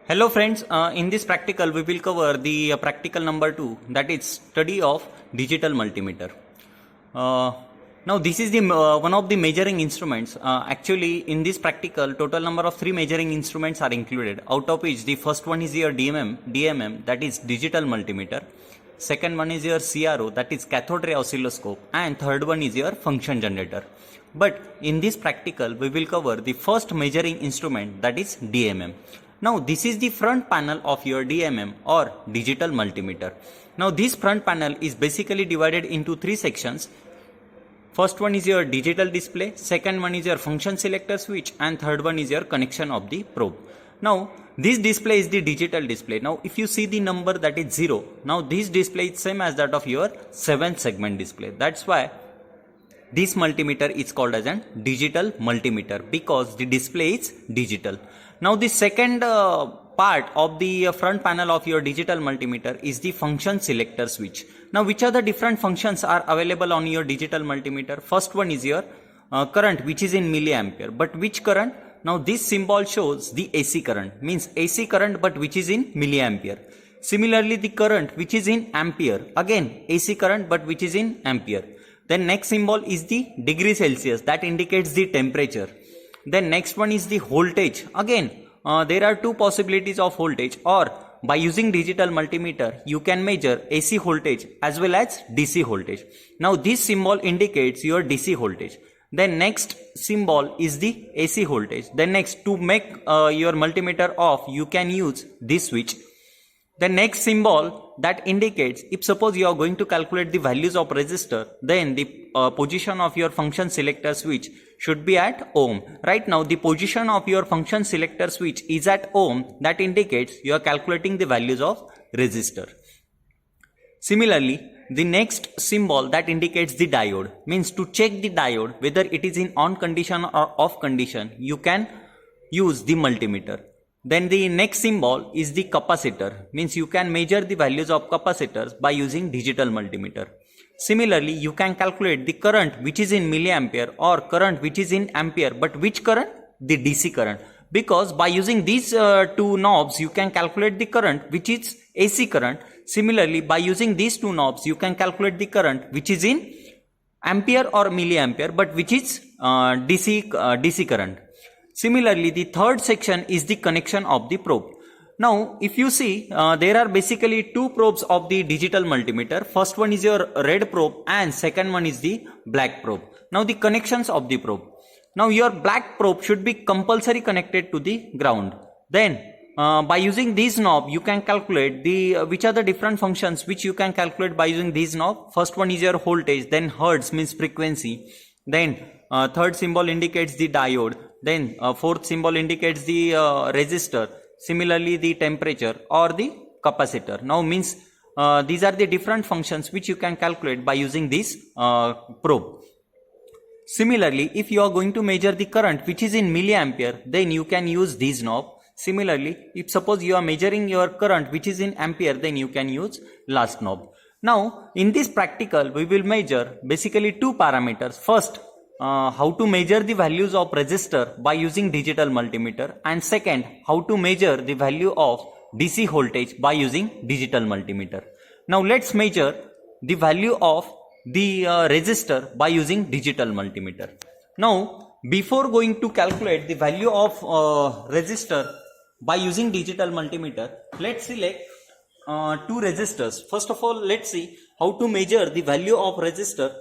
Hello friends, in this practical we will cover the practical number 2, that is study of digital multimeter. Uh, Now this is the one of the measuring instruments. Actually in this practical total number of 3 measuring instruments are included, out of which the first one is your DMM, that is digital multimeter. Second one is your CRO, that is cathode ray oscilloscope, and third one is your function generator. But in this practical we will cover the first measuring instrument, that is DMM. Now this is the front panel of your DMM or digital multimeter. Now this front panel is basically divided into 3 sections. First one is your digital display, second one is your function selector switch, and third one is your connection of the probe. Now this display is the digital display. Now if you see the number that is 0, now this display is same as that of your 7 segment display. That's why this multimeter is called as a digital multimeter, because the display is digital. Now the second part of the front panel of your digital multimeter is the function selector switch. Now which are the different functions are available on your digital multimeter? First one is your current, which is in milliampere. But which current? Now this symbol shows the AC current, means AC current but which is in milliampere. Similarly the current which is in ampere, again AC current but which is in ampere. Then next symbol is the degree Celsius, that indicates the temperature. Then next one is the voltage. Again there are 2 possibilities of voltage, or by using digital multimeter you can measure AC voltage as well as DC voltage. Now this symbol indicates your DC voltage. Then next symbol is the AC voltage. Then next, to make your multimeter off you can use this switch. The next symbol that indicates, if suppose you are going to calculate the values of resistor, then the position of your function selector switch should be at ohm. Right now the position of your function selector switch is at ohm, that indicates you are calculating the values of resistor. Similarly, the next symbol that indicates the diode, means to check the diode whether it is in on condition or off condition, you can use the multimeter. Then the next symbol is the capacitor, means you can measure the values of capacitors by using digital multimeter. Similarly, you can calculate the current which is in milliampere or current which is in ampere, but which current? The DC current. Because by using these 2 knobs you can calculate the current which is AC current. Similarly, by using these 2 knobs you can calculate the current which is in ampere or milliampere, but which is DC current. Similarly, the third section is the connection of the probe. Now, if you see, there are basically 2 probes of the digital multimeter. First one is your red probe and second one is the black probe. Now, the connections of the probe. Now, your black probe should be compulsory connected to the ground. Then, by using this knob, you can calculate the which are the different functions which you can calculate by using this knob. First one is your voltage, then hertz means frequency. Then, third symbol indicates the diode. Then fourth symbol indicates the resistor. Similarly, the temperature or the capacitor. Now means these are the different functions which you can calculate by using this probe. Similarly, if you are going to measure the current which is in milliampere, then you can use this knob. Similarly, if suppose you are measuring your current which is in ampere, then you can use last knob. Now in this practical we will measure basically 2 parameters. First, how to measure the values of resistor by using digital multimeter, and second, how to measure the value of DC voltage by using digital multimeter. Now let's measure the value of the resistor by using digital multimeter. Now before going to calculate the value of resistor by using digital multimeter, let's select 2 resistors. First of all, let's see how to measure the value of resistor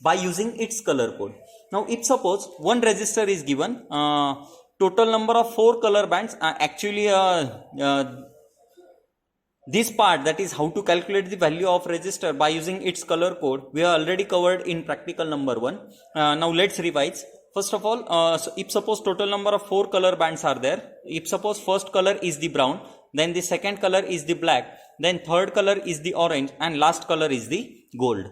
by using its color code. Now if suppose one resistor is given, total number of 4 color bands, actually this part, that is how to calculate the value of resistor by using its color code, we have already covered in practical number 1. Now let's revise. First of all, so if suppose total number of 4 color bands are there, if suppose first color is the brown, then the second color is the black, then third color is the orange, and last color is the gold.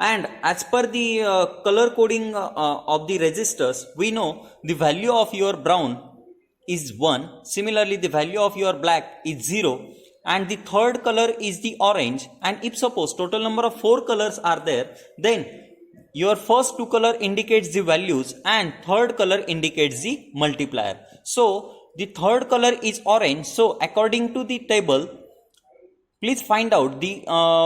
And as per the color coding of the resistors, we know the value of your brown is 1. Similarly, the value of your black is 0. And the third color is the orange. And if suppose total number of 4 colors are there, then your first 2 color indicates the values and third color indicates the multiplier. So the third color is orange. So according to the table, please find out the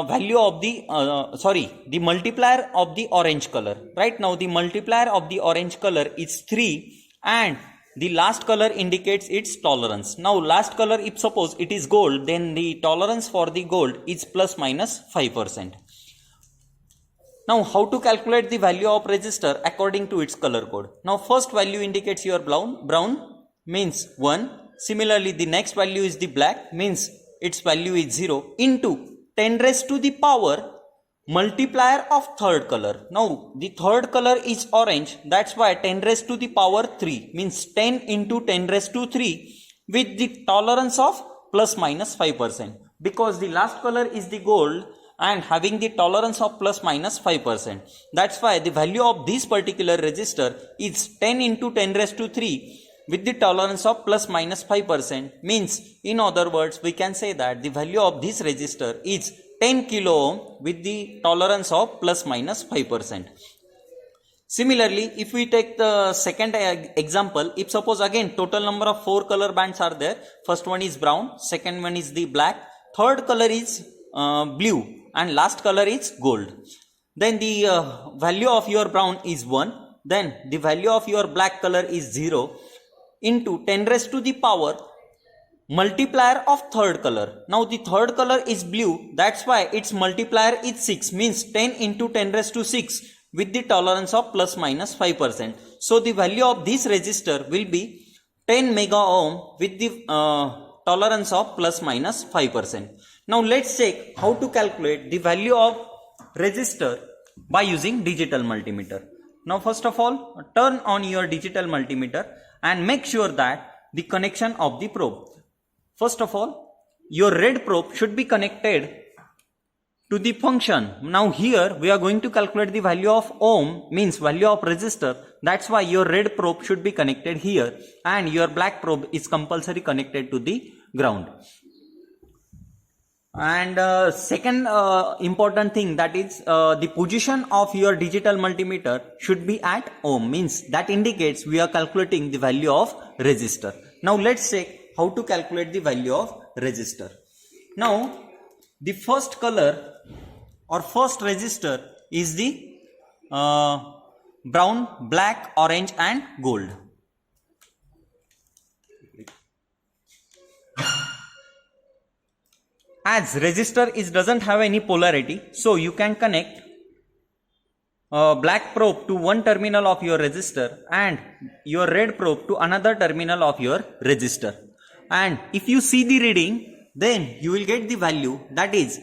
value of the multiplier of the orange color. Right now the multiplier of the orange color is 3 and the last color indicates its tolerance. Now last color, if suppose it is gold, then the tolerance for the gold is plus minus 5%. Now how to calculate the value of resistor according to its color code? Now first value indicates your brown means 1. Similarly the next value is the black, means its value is 0, into 10 raised to the power multiplier of third color. Now the third color is orange, that's why 10 raised to the power 3 means 10 into 10 raised to 3 with the tolerance of plus minus 5%, because the last color is the gold and having the tolerance of plus minus 5%. That's why the value of this particular resistor is 10 into 10 raised to 3 with the tolerance of plus minus 5%, means in other words we can say that the value of this resistor is 10 kilo ohm with the tolerance of plus minus 5%. Similarly, if we take the second example, if suppose again total number of 4 color bands are there, first one is brown, second one is the black, third color is blue and last color is gold, then the value of your brown is 1, then the value of your black color is 0 into 10 raised to the power multiplier of third color. Now the third color is blue, that's why its multiplier is 6, means 10 into 10 raised to 6 with the tolerance of plus minus 5%. So the value of this resistor will be 10 mega ohm with the tolerance of plus minus 5%. Now let's check how to calculate the value of resistor by using digital multimeter. Now first of all, turn on your digital multimeter and make sure that the connection of the probe. First of all, your red probe should be connected to the function. Now here we are going to calculate the value of ohm, means value of resistor. That's why your red probe should be connected here and your black probe is compulsory connected to the ground. And second important thing, that is the position of your digital multimeter should be at ohm, means that indicates we are calculating the value of resistor. Now let's check how to calculate the value of resistor. Now the first color or first resistor is the brown, black, orange and gold. As resistor doesn't have any polarity, so you can connect black probe to one terminal of your resistor and your red probe to another terminal of your resistor. And if you see the reading, then you will get the value, that is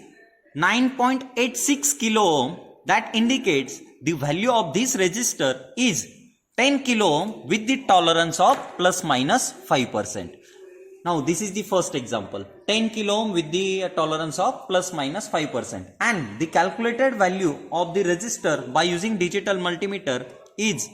9.86 kilo ohm. That indicates the value of this resistor is 10 kilo ohm with the tolerance of plus minus 5%. Now this is the first example, 10 kilo ohm with the tolerance of plus minus 5%, and the calculated value of the resistor by using digital multimeter is,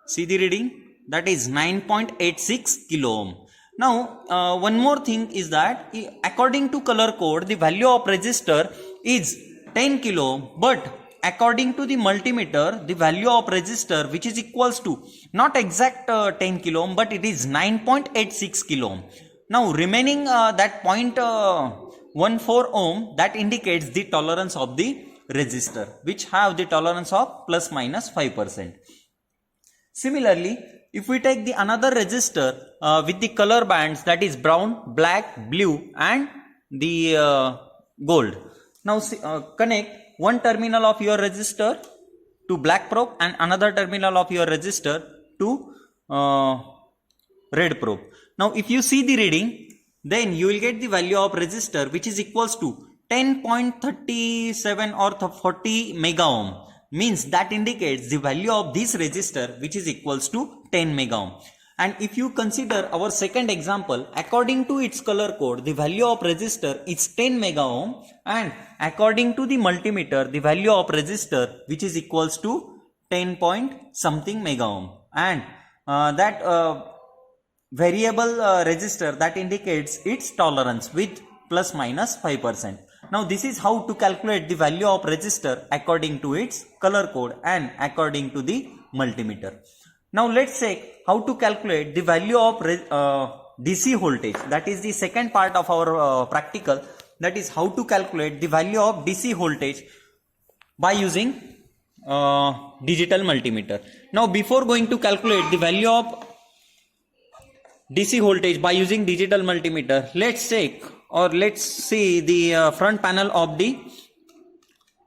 see the reading, that is 9.86 kilo ohm. Now one more thing is that according to color code the value of resistor is 10 kilo ohm, but according to the multimeter the value of resistor, which is equals to not exact 10 kilo ohm, but it is 9.86 kilo ohm. Now remaining that 0.14 ohm, that indicates the tolerance of the resistor, which have the tolerance of plus minus 5%. Similarly, if we take the another resistor with the color bands, that is brown, black, blue and the gold. Now connect one terminal of your resistor to black probe and another terminal of your resistor to red probe. Now if you see the reading, then you will get the value of resistor, which is equals to 10.37 or 40 mega ohm, means that indicates the value of this resistor, which is equals to 10 mega ohm. And if you consider our second example, according to its color code the value of resistor is 10 mega ohm, and according to the multimeter the value of resistor, which is equals to 10 point something mega ohm, and that variable resistor, that indicates its tolerance with plus minus 5%. Now this is how to calculate the value of resistor according to its color code and according to the multimeter. Now let's check how to calculate the value of DC voltage. That is the second part of our practical. That is how to calculate the value of DC voltage by using digital multimeter. Now before going to calculate the value of DC voltage by using digital multimeter, let's check or let's see the front panel of the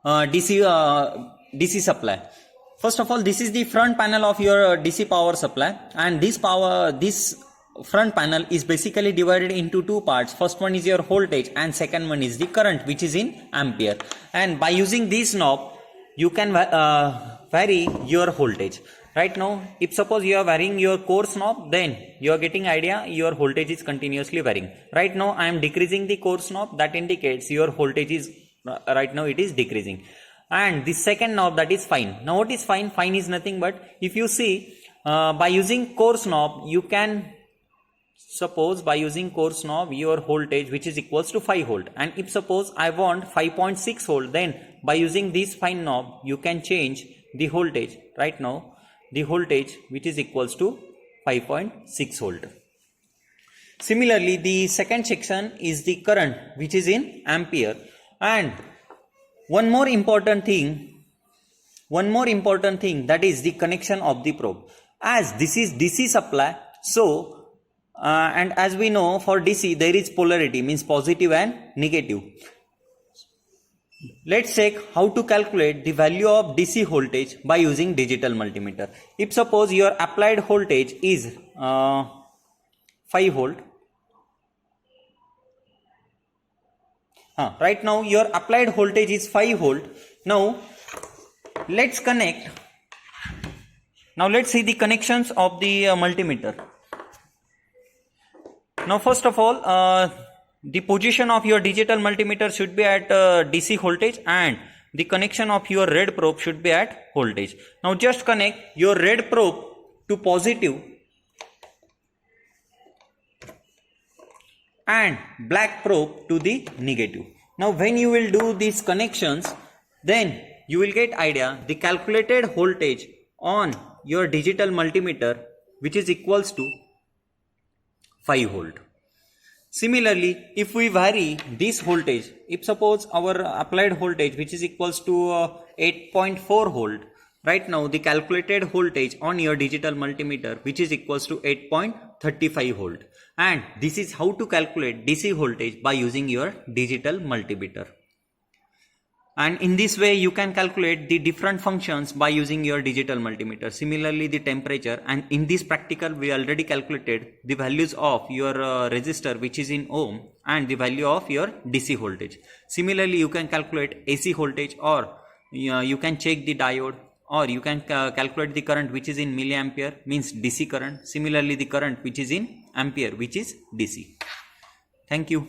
DC supply. First of all, this is the front panel of your DC power supply, and this front panel is basically divided into two parts. First one is your voltage and second one is the current, which is in ampere. And by using this knob, you can vary your voltage. Right now, if suppose you are varying your coarse knob, then you are getting idea your voltage is continuously varying. Right now, I am decreasing the coarse knob, that indicates your voltage is right now it is decreasing. And the second knob, that is fine. Now what is fine? Fine is nothing but, if you see by using coarse knob, you can suppose by using coarse knob your voltage which is equals to 5 volt, and if suppose I want 5.6 volt, then by using this fine knob you can change the voltage. Right now the voltage which is equals to 5.6 volt. Similarly, the second section is the current which is in ampere. And one more important thing, that is the connection of the probe. As this is DC supply, so and as we know, for DC there is polarity, means positive and negative. Let's check how to calculate the value of DC voltage by using digital multimeter. If suppose your applied voltage is 5 volt, right now your applied voltage is 5 volt. Now let's connect. Now let's see the connections of the multimeter. Now first of all, the position of your digital multimeter should be at DC voltage, and the connection of your red probe should be at voltage. Now just connect your red probe to positive and black probe to the negative. Now when you will do these connections, then you will get idea the calculated voltage on your digital multimeter which is equals to 5 volt. Similarly, if we vary this voltage, if suppose our applied voltage which is equals to 8.4 volt, right now the calculated voltage on your digital multimeter which is equals to 8.35 volt, and this is how to calculate DC voltage by using your digital multimeter. And in this way you can calculate the different functions by using your digital multimeter. Similarly, the temperature, and in this practical we already calculated the values of your resistor which is in ohm and the value of your DC voltage. Similarly, you can calculate AC voltage, or you can check the diode, or you can calculate the current which is in milliampere, means DC current. Similarly, the current which is in ampere, which is DC. Thank you.